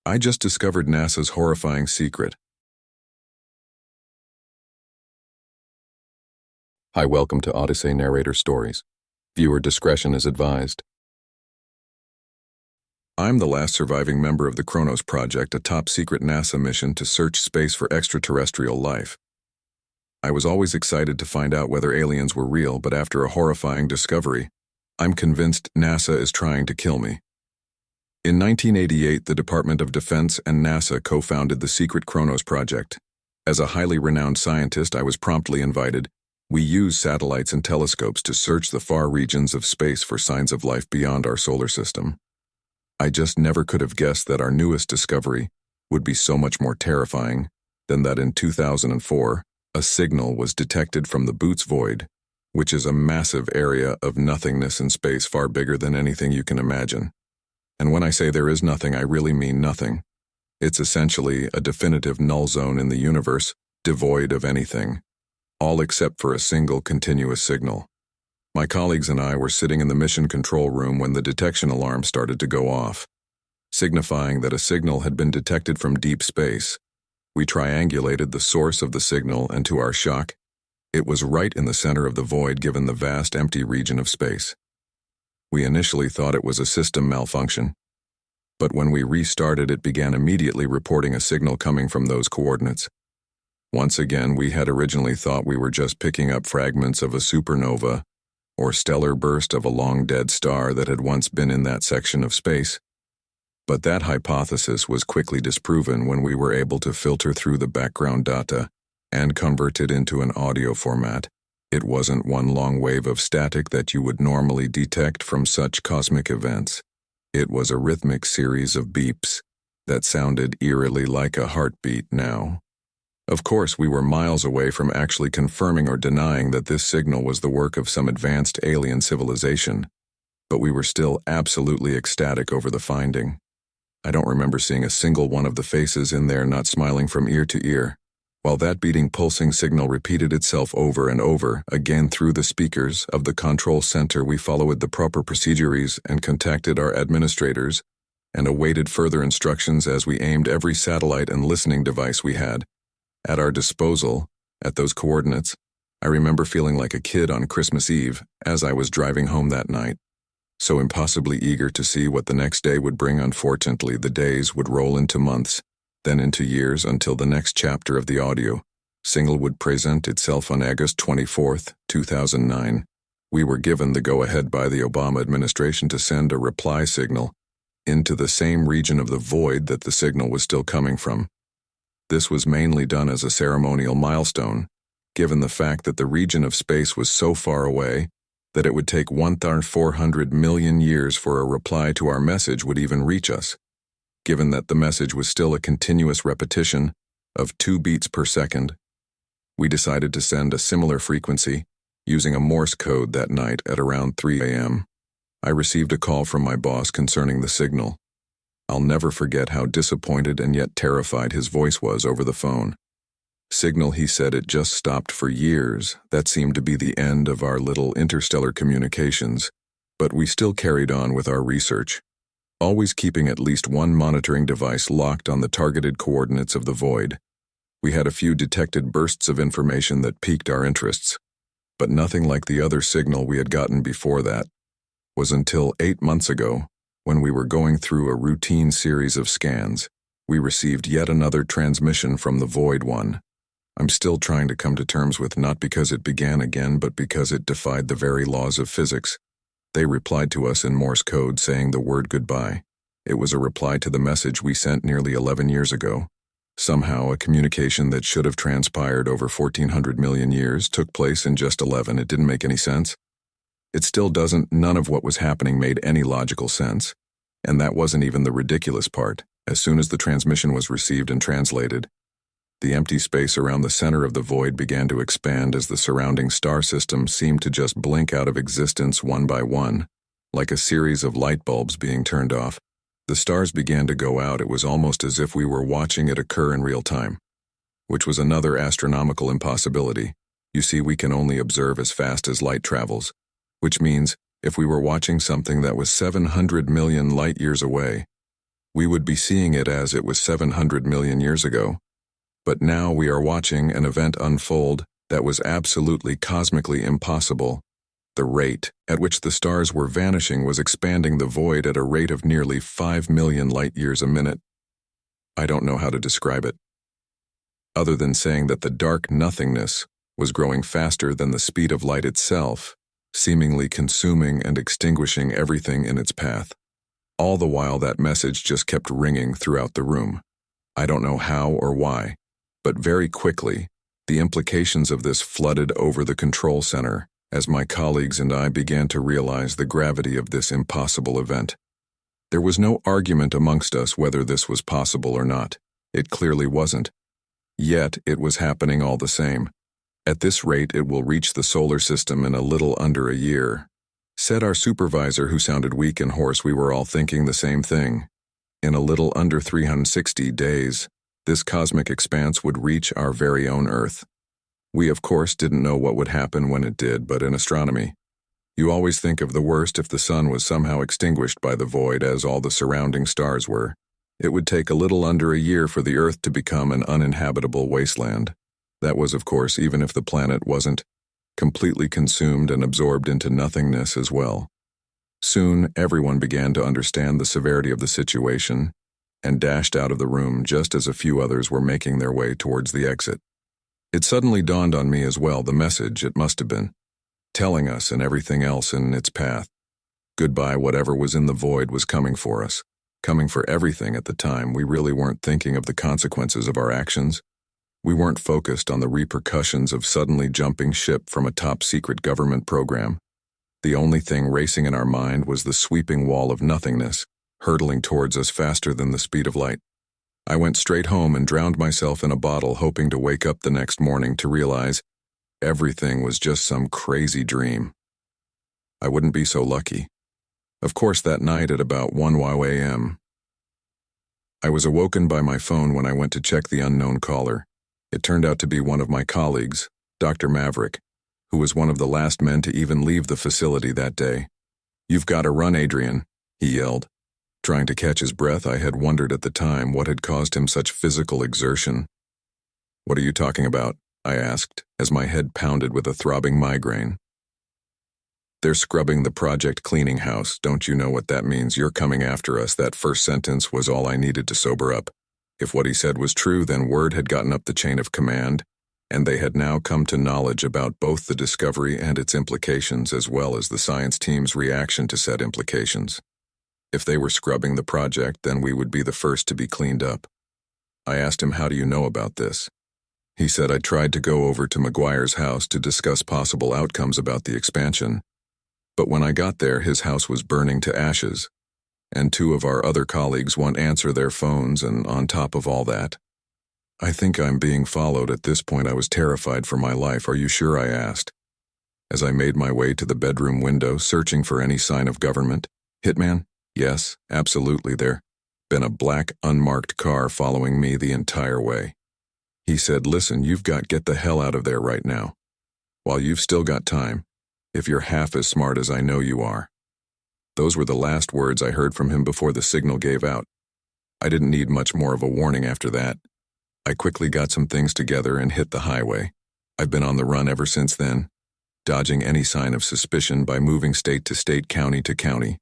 I just discovered NASA's horrifying secret. Hi, welcome to Odysseynarrator Stories. Viewer discretion is advised. I'm the last surviving member of the Kronos Project, a top-secret NASA mission to search space for extraterrestrial life. I was always excited to find out whether aliens were real, but after a horrifying discovery, I'm convinced NASA is trying to kill me. In 1988, the Department of Defense and NASA co-founded the secret Kronos Project. As a highly renowned scientist, I was promptly invited. We use satellites and telescopes to search the far regions of space for signs of life beyond our solar system. I just never could have guessed that our newest discovery would be so much more terrifying than that in 2004, a signal was detected from the Boots void, which is a massive area of nothingness in space, far bigger than anything you can imagine. And when I say there is nothing, I really mean nothing. It's essentially a definitive null zone in the universe, devoid of anything, all except for a single continuous signal. My colleagues and I were sitting in the mission control room when the detection alarm started to go off, signifying that a signal had been detected from deep space. We triangulated the source of the signal, and to our shock, it was right in the center of the void given the vast empty region of space. We initially thought it was a system malfunction, but when we restarted, it began immediately reporting a signal coming from those coordinates. Once again, we had originally thought we were just picking up fragments of a supernova or stellar burst of a long-dead star that had once been in that section of space. But that hypothesis was quickly disproven when we were able to filter through the background data and convert it into an audio format. It wasn't one long wave of static that you would normally detect from such cosmic events. It was a rhythmic series of beeps that sounded eerily like a heartbeat now. Of course, we were miles away from actually confirming or denying that this signal was the work of some advanced alien civilization, but we were still absolutely ecstatic over the finding. I don't remember seeing a single one of the faces in there not smiling from ear to ear, while that beating, pulsing signal repeated itself over and over again through the speakers of the control center. We followed the proper procedures and contacted our administrators and awaited further instructions as we aimed every satellite and listening device we had at our disposal at those coordinates. I remember feeling like a kid on Christmas Eve as I was driving home that night, so impossibly eager to see what the next day would bring. Unfortunately, the days would roll into months, then into years, until the next chapter of the audio single would present itself on August 24, 2009. We were given the go-ahead by the Obama administration to send a reply signal into the same region of the void that the signal was still coming from. This was mainly done as a ceremonial milestone, given the fact that the region of space was so far away that it would take 1,400 million years for a reply to our message would even reach us. Given that the message was still a continuous repetition of 2 beats per second, we decided to send a similar frequency using a Morse code that night at around 3 a.m. I received a call from my boss concerning the signal. I'll never forget how disappointed and yet terrified his voice was over the phone. Signal, he said, it just stopped for years. That seemed to be the end of our little interstellar communications, but we still carried on with our research, always keeping at least one monitoring device locked on the targeted coordinates of the void. We had a few detected bursts of information that piqued our interests, but nothing like the other signal we had gotten before that. Was until 8 months ago, when we were going through a routine series of scans, we received yet another transmission from the Void One. I'm still trying to come to terms with, not because it began again, but because it defied the very laws of physics. They replied to us in Morse code saying the word goodbye. It was a reply to the message we sent nearly 11 years ago. Somehow, a communication that should have transpired over 1,400 million years took place in just 11. It didn't make any sense. It still doesn't. None of what was happening made any logical sense. And that wasn't even the ridiculous part. As soon as the transmission was received and translated, the empty space around the center of the void began to expand as the surrounding star system seemed to just blink out of existence one by one, like a series of light bulbs being turned off. The stars began to go out. It was almost as if we were watching it occur in real time, which was another astronomical impossibility. You see, we can only observe as fast as light travels, which means if we were watching something that was 700 million light years away, We would be seeing it as it was 700 million years ago. But now we are watching an event unfold that was absolutely cosmically impossible. The rate at which the stars were vanishing was expanding the void at a rate of nearly 5 million light-years a minute. I don't know how to describe it, other than saying that the dark nothingness was growing faster than the speed of light itself, seemingly consuming and extinguishing everything in its path. All the while that message just kept ringing throughout the room. I don't know how or why, but very quickly, the implications of this flooded over the control center as my colleagues and I began to realize the gravity of this impossible event. There was no argument amongst us whether this was possible or not. It clearly wasn't. Yet it was happening all the same. At this rate, it will reach the solar system in a little under a year. Said our supervisor, who sounded weak and hoarse. We were all thinking the same thing. In a little under 360 days, this cosmic expanse would reach our very own Earth. We, of course, didn't know what would happen when it did, but in astronomy, you always think of the worst if the sun was somehow extinguished by the void as all the surrounding stars were. It would take a little under a year for the Earth to become an uninhabitable wasteland. That was, of course, even if the planet wasn't completely consumed and absorbed into nothingness as well. Soon, everyone began to understand the severity of the situation and dashed out of the room just as a few others were making their way towards the exit. It suddenly dawned on me as well, the message it must have been, telling us and everything else in its path. Goodbye, whatever was in the void was coming for us, coming for everything at the time. We really weren't thinking of the consequences of our actions. We weren't focused on the repercussions of suddenly jumping ship from a top-secret government program. The only thing racing in our mind was the sweeping wall of nothingness, hurtling towards us faster than the speed of light. I went straight home and drowned myself in a bottle, hoping to wake up the next morning to realize everything was just some crazy dream. I wouldn't be so lucky. Of course, that night at about 1 a.m., I was awoken by my phone when I went to check the unknown caller. It turned out to be one of my colleagues, Dr. Maverick, who was one of the last men to even leave the facility that day. "You've got to run, Adrian," he yelled. Trying to catch his breath, I had wondered at the time what had caused him such physical exertion. "What are you talking about?" I asked, as my head pounded with a throbbing migraine. "They're scrubbing the project cleaning house. Don't you know what that means? You're coming after us." That first sentence was all I needed to sober up. If what he said was true, then word had gotten up the chain of command, and they had now come to knowledge about both the discovery and its implications, as well as the science team's reaction to said implications. If they were scrubbing the project, then we would be the first to be cleaned up. I asked him, "How do you know about this?" He said, "I tried to go over to McGuire's house to discuss possible outcomes about the expansion, but when I got there, his house was burning to ashes, and 2 of our other colleagues won't answer their phones, and on top of all that, I think I'm being followed." At this point, I was terrified for my life. "Are you sure?" I asked, as I made my way to the bedroom window, searching for any sign of government. "Hitman?" "Yes, absolutely. There been a black, unmarked car following me the entire way." He said, "Listen, get the hell out of there right now, while you've still got time, if you're half as smart as I know you are." Those were the last words I heard from him before the signal gave out. I didn't need much more of a warning after that. I quickly got some things together and hit the highway. I've been on the run ever since then, dodging any sign of suspicion by moving state to state, county to county.